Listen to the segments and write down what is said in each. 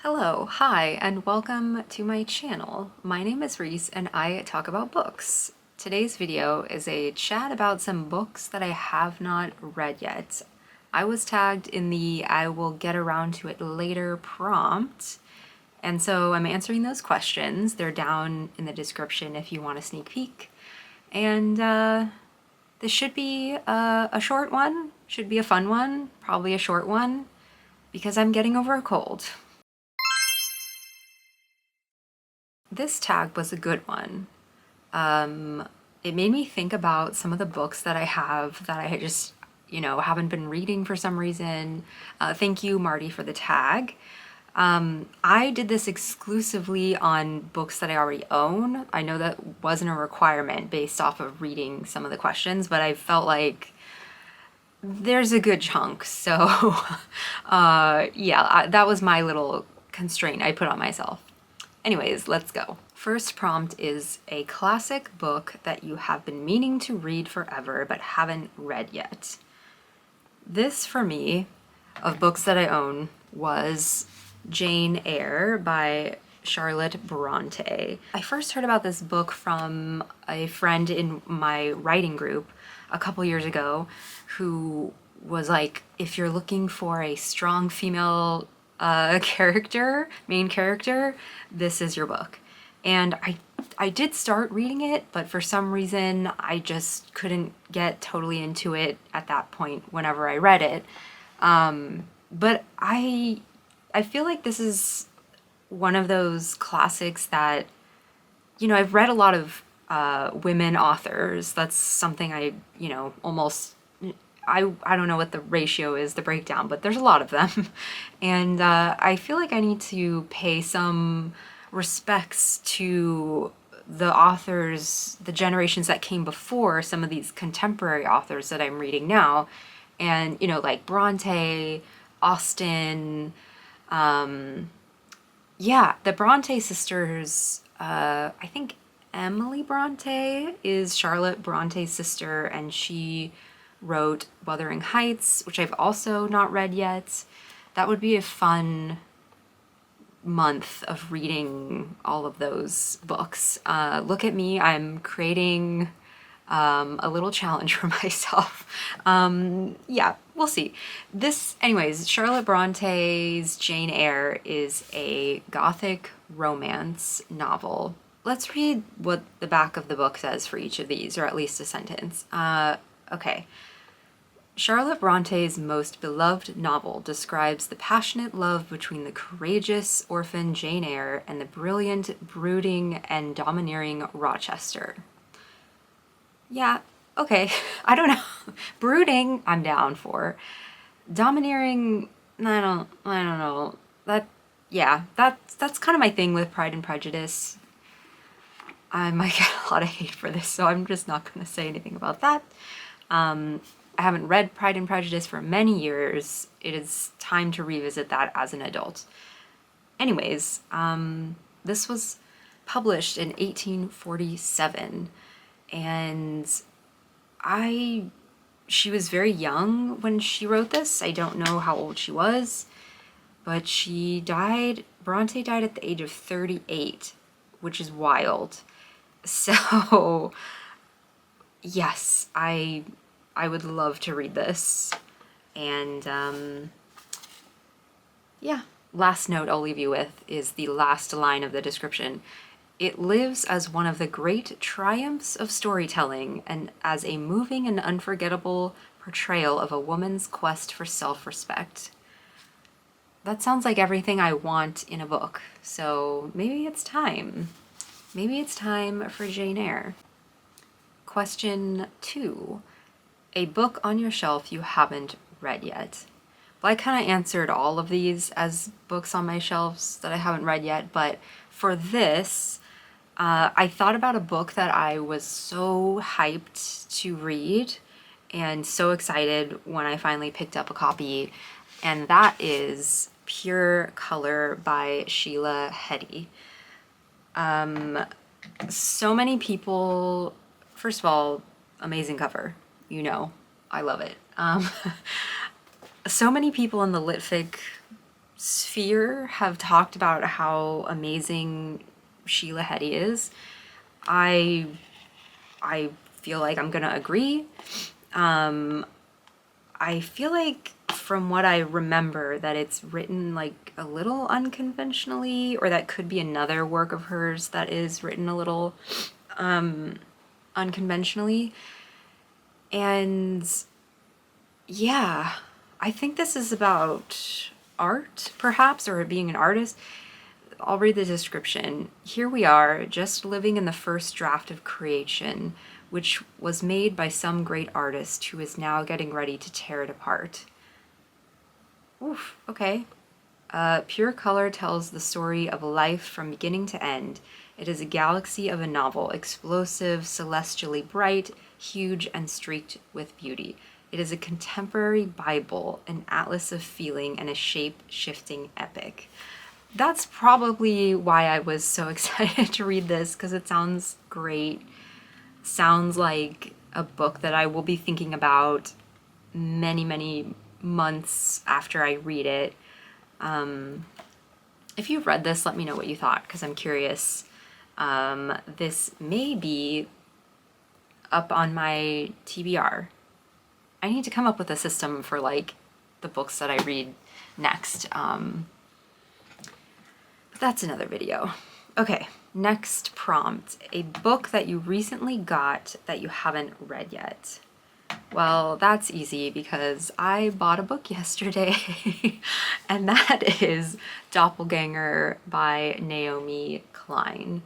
Hello, hi, and welcome to my channel. My name is Reese and I talk about books. Today's video is a chat about some books that I have not read yet. I was tagged in the I will get around to it later prompt, and so I'm answering those questions. They're down in the description if you want a sneak peek. And this should be a short one, should be a fun one, probably a short one, because I'm getting over a cold. This tag was a good one. It made me think about some of the books that I have that I just, haven't been reading for some reason. Thank you, Marty, for the tag. I did this exclusively on books that I already own. I know that wasn't a requirement based off of reading some of the questions, but I felt like there's a good chunk. So that was my little constraint I put on myself. Anyways, let's go. First prompt is a classic book that you have been meaning to read forever but haven't read yet. This, for me, of books that I own, was Jane Eyre by Charlotte Brontë. I first heard about this book from a friend in my writing group a couple years ago who was like, if you're looking for a strong female main character, this is your book. And I did start reading it, but for some reason I just couldn't get totally into it at that point whenever I read it. But I feel like this is one of those classics that, I've read a lot of women authors. That's something I don't know what the ratio is, the breakdown, but there's a lot of them. And I feel like I need to pay some respects to the authors, the generations that came before some of these contemporary authors that I'm reading now. And, like Brontë, Austen, the Brontë sisters, I think Emily Brontë is Charlotte Bronte's sister, and she wrote Wuthering Heights, which I've also not read yet. That would be a fun month of reading all of those books. Look at me, I'm creating a little challenge for myself. We'll see. Anyways, Charlotte Bronte's Jane Eyre is a gothic romance novel. Let's read what the back of the book says for each of these, or at least a sentence. Okay. Charlotte Bronte's most beloved novel describes the passionate love between the courageous orphan Jane Eyre and the brilliant, brooding, and domineering Rochester. Yeah, okay, I don't know. Brooding, I'm down for. Domineering, I don't know. That's kind of my thing with Pride and Prejudice. I might get a lot of hate for this, so I'm just not going to say anything about that. I haven't read Pride and Prejudice for many years. It is time to revisit that as an adult. Anyways, this was published in 1847, and she was very young when she wrote this. I don't know how old she was, but Brontë died at the age of 38, which is wild. So, yes, I would love to read this. And last note I'll leave you with is the last line of the description. It lives as one of the great triumphs of storytelling and as a moving and unforgettable portrayal of a woman's quest for self-respect. That sounds like everything I want in a book, so maybe it's time. Maybe it's time for Jane Eyre. Question 2. A book on your shelf you haven't read yet. Well, I kind of answered all of these as books on my shelves that I haven't read yet, but for this, I thought about a book that I was so hyped to read and so excited when I finally picked up a copy, and that is Pure Color by Shelia Heti. So many people, first of all, amazing cover. I love it. So many people in the litfic sphere have talked about how amazing Sheila Heti is. I feel like I'm gonna agree. I feel like from what I remember that it's written like a little unconventionally, or that could be another work of hers that is written a little unconventionally. And yeah, I think this is about art, perhaps, or being an artist. I'll read the description. Here we are, just living in the first draft of creation, which was made by some great artist who is now getting ready to tear it apart. Oof, okay. Pure Color tells the story of a life from beginning to end. It is a galaxy of a novel, explosive, celestially bright, huge, and streaked with beauty. It is a contemporary Bible, an atlas of feeling, and a shape-shifting epic. That's probably why I was so excited to read this, because it sounds great. Sounds like a book that I will be thinking about many, many months after I read it. If you've read this, let me know what you thought, because I'm curious. This may be up on my TBR. I need to come up with a system for like the books that I read next. But that's another video. Okay, next prompt. A book that you recently got that you haven't read yet. Well, that's easy because I bought a book yesterday, and that is Doppelganger by Naomi Klein.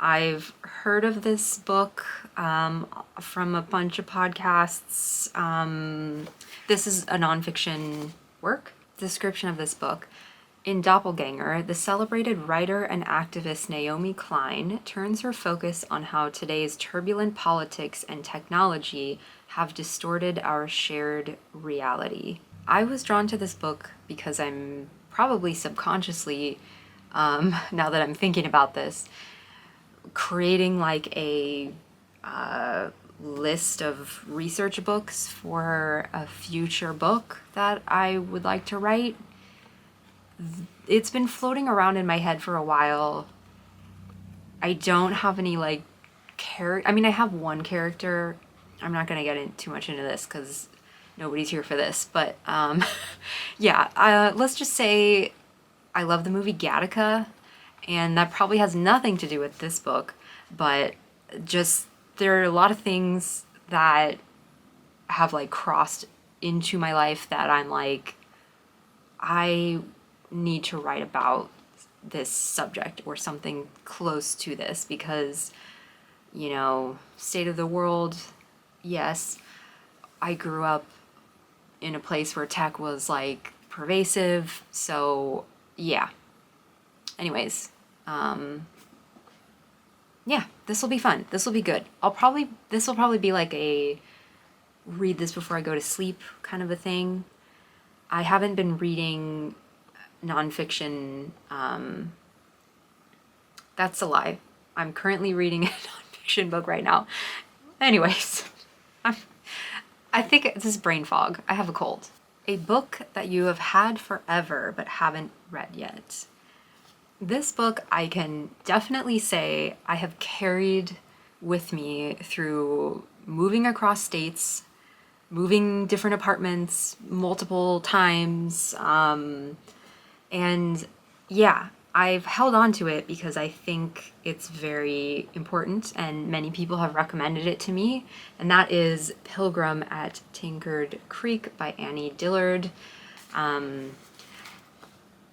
I've heard of this book from a bunch of podcasts. This is a nonfiction work. Description of this book. In Doppelganger, the celebrated writer and activist Naomi Klein turns her focus on how today's turbulent politics and technology have distorted our shared reality. I was drawn to this book because I'm probably subconsciously, now that I'm thinking about this, creating like a list of research books for a future book that I would like to write. It's been floating around in my head for a while. I don't have any like I mean, I have one character. I'm not gonna get too much into this because nobody's here for this, but yeah, let's just say I love the movie Gattaca, and that probably has nothing to do with this book, but just there are a lot of things that have like crossed into my life that I'm like, I need to write about this subject or something close to this because, you know, state of the world, yes, I grew up in a place where tech was like pervasive, so yeah. Anyways, yeah, this will be fun. This will be good. This will probably be like a read this before I go to sleep kind of a thing. I haven't been reading nonfiction. That's a lie. I'm currently reading a nonfiction book right now. Anyways, I think this is brain fog. I have a cold. A book that you have had forever but haven't read yet. This book I can definitely say I have carried with me through moving across states, moving different apartments multiple times, and yeah, I've held on to it because I think it's very important and many people have recommended it to me, and that is Pilgrim at Tinkered Creek by Dillard.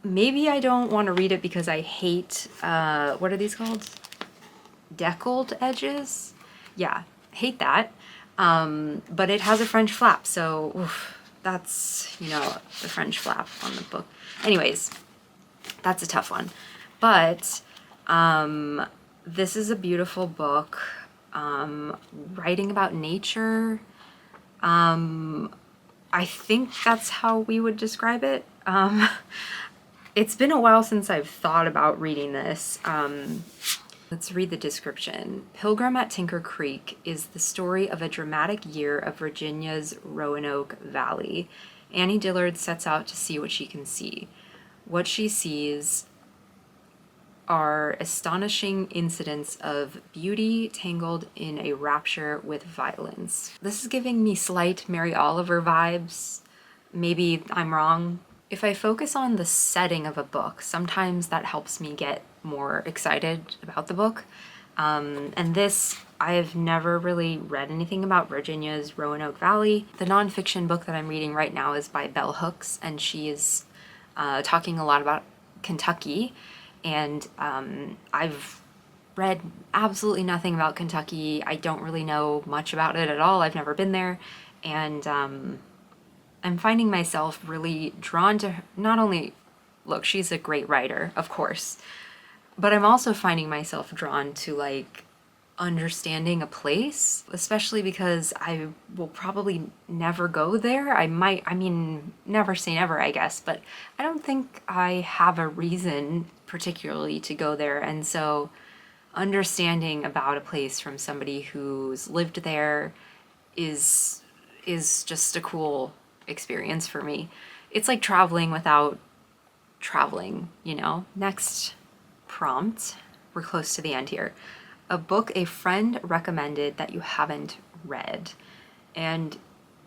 Maybe I don't want to read it because I hate, what are these called? Deckled edges? Yeah, hate that. But it has a French flap, so oof, that's, you know, the French flap on the book. Anyways, that's a tough one. But this is a beautiful book, writing about nature. I think that's how we would describe it. It's been a while since I've thought about reading this. Let's read the description. Pilgrim at Tinker Creek is the story of a dramatic year of Virginia's Roanoke Valley. Dillard sets out to see what she can see. What she sees are astonishing incidents of beauty tangled in a rapture with violence. This is giving me slight Mary Oliver vibes. Maybe I'm wrong. If I focus on the setting of a book, sometimes that helps me get more excited about the book. And this, I've never really read anything about Virginia's Roanoke Valley. The nonfiction book that I'm reading right now is by Bell Hooks, and she is talking a lot about Kentucky. And I've read absolutely nothing about Kentucky. I don't really know much about it at all. I've never been there. And I'm finding myself really drawn to her. Not only, look, she's a great writer, of course, but I'm also finding myself drawn to like understanding a place, especially because I will probably never go there. I mean, never say never, I guess, but I don't think I have a reason particularly to go there. And so understanding about a place from somebody who's lived there is just a cool experience for me. It's like traveling without traveling, you know? Next prompt, we're close to the end here. A book a friend recommended that you haven't read. And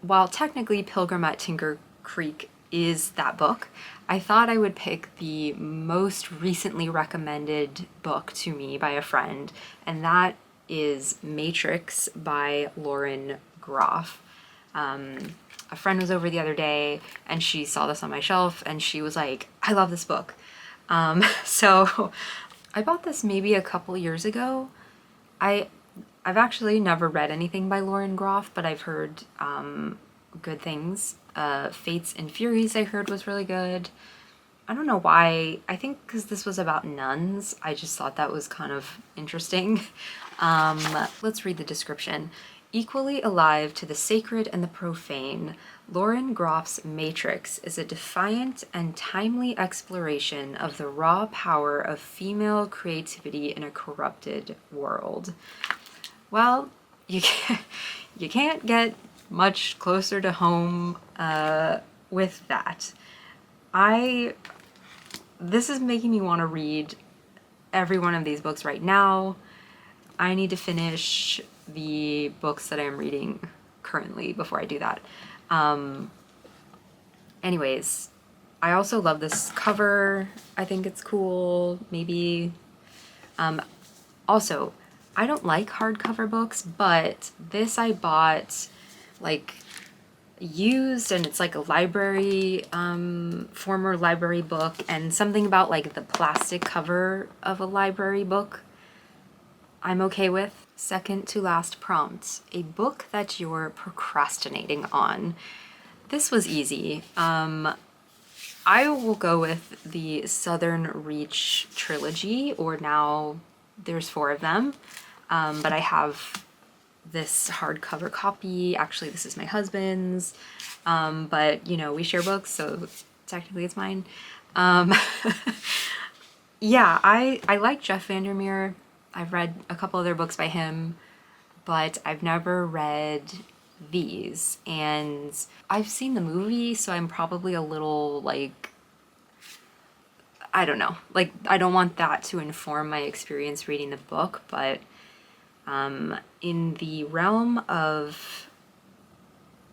while technically Pilgrim at Tinker Creek is that book, I thought I would pick the most recently recommended book to me by a friend, and that is Matrix by Lauren Groff. A friend was over the other day and she saw this on my shelf and she was like, I love this book. So I bought this maybe a couple years ago. I've actually never read anything by Lauren Groff, but I've heard good things. Fates and Furies I heard was really good. I don't know why. I think because this was about nuns, I just thought that was kind of interesting. Let's read the description. Equally alive to the sacred and the profane, Lauren Groff's Matrix is a defiant and timely exploration of the raw power of female creativity in a corrupted world. Well, you can't get much closer to home with that. This is making me want to read every one of these books right now. I need to finish the books that I'm reading currently before I do that. Anyways, I also love this cover. I think it's cool. Maybe. Also, I don't like hardcover books, but this I bought like used, and it's like a library, former library book, and something about like the plastic cover of a library book I'm okay with. Second to last prompt, a book that you're procrastinating on. This was easy. I will go with the Southern Reach trilogy, or now there's 4 of them. But I have this hardcover copy. Actually, this is my husband's. But you know, we share books, so technically it's mine. Yeah, I like Jeff VanderMeer. I've read a couple other books by him, but I've never read these. And I've seen the movie, so I'm probably a little like, I don't know. Like, I don't want that to inform my experience reading the book, but in the realm of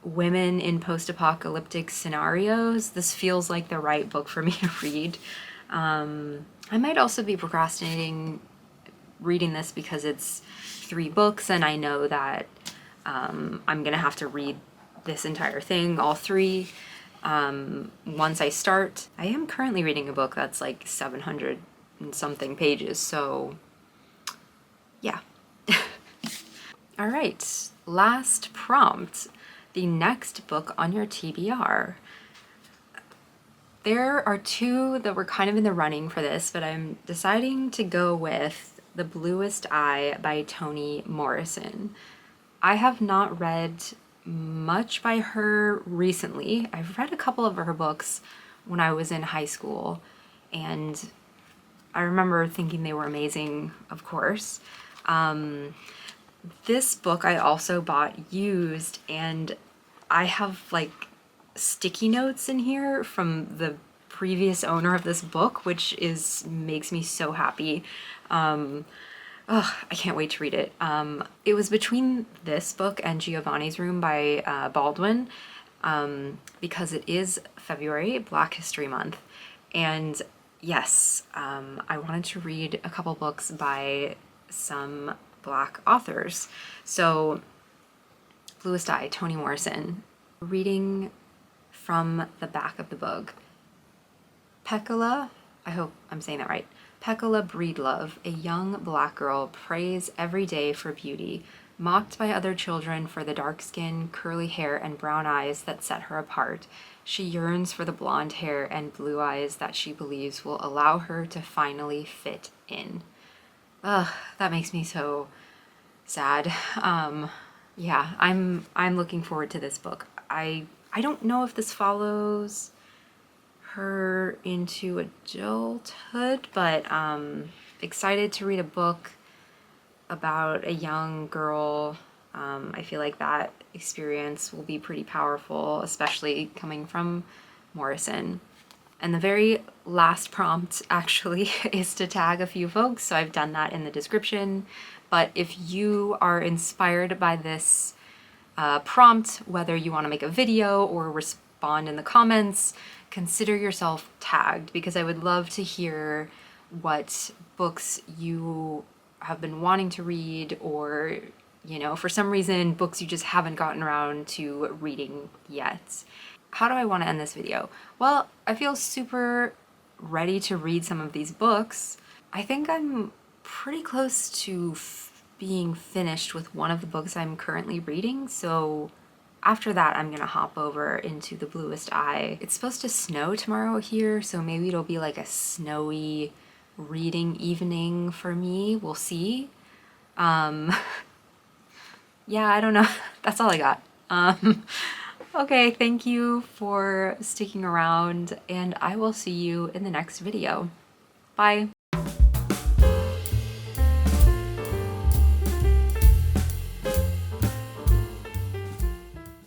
women in post-apocalyptic scenarios, this feels like the right book for me to read. I might also be procrastinating reading this because it's 3 books and I know that I'm gonna have to read this entire thing, all 3, once I start. I am currently reading a book that's like 700 and something pages, so yeah. All right, last prompt, the next book on your TBR. There are 2 that were kind of in the running for this, but I'm deciding to go with The Bluest Eye by Toni Morrison. I have not read much by her recently. I've read a couple of her books when I was in high school, and I remember thinking they were amazing, of course. This book I also bought used, and I have like sticky notes in here from the previous owner of this book, which makes me so happy. I can't wait to read it. It was between this book and Giovanni's Room by Baldwin, because it is February, Black History Month. And yes, I wanted to read a couple books by some Black authors. So Bluest, Toni Morrison. Reading from the back of the book. Pekala, I hope I'm saying that right. Pekala Breedlove, a young Black girl, prays every day for beauty, mocked by other children for the dark skin, curly hair, and brown eyes that set her apart. She yearns for the blonde hair and blue eyes that she believes will allow her to finally fit in. Ugh, that makes me so sad. Yeah, I'm looking forward to this book. I don't know if this follows her into adulthood, but excited to read a book about a young girl. I feel like that experience will be pretty powerful, especially coming from Morrison. And the very last prompt actually is to tag a few folks, so I've done that in the description. But if you are inspired by this prompt, whether you want to make a video or respond in the comments, consider yourself tagged, because I would love to hear what books you have been wanting to read, or, you know, for some reason, books you just haven't gotten around to reading yet. How do I want to end this video? Well, I feel super ready to read some of these books. I think I'm pretty close to being finished with one of the books I'm currently reading, so after that I'm gonna hop over into The Bluest Eye. It's supposed to snow tomorrow here, so maybe it'll be like a snowy reading evening for me. We'll see. Yeah, I don't know. That's all I got. Okay, thank you for sticking around, and I will see you in the next video. Bye.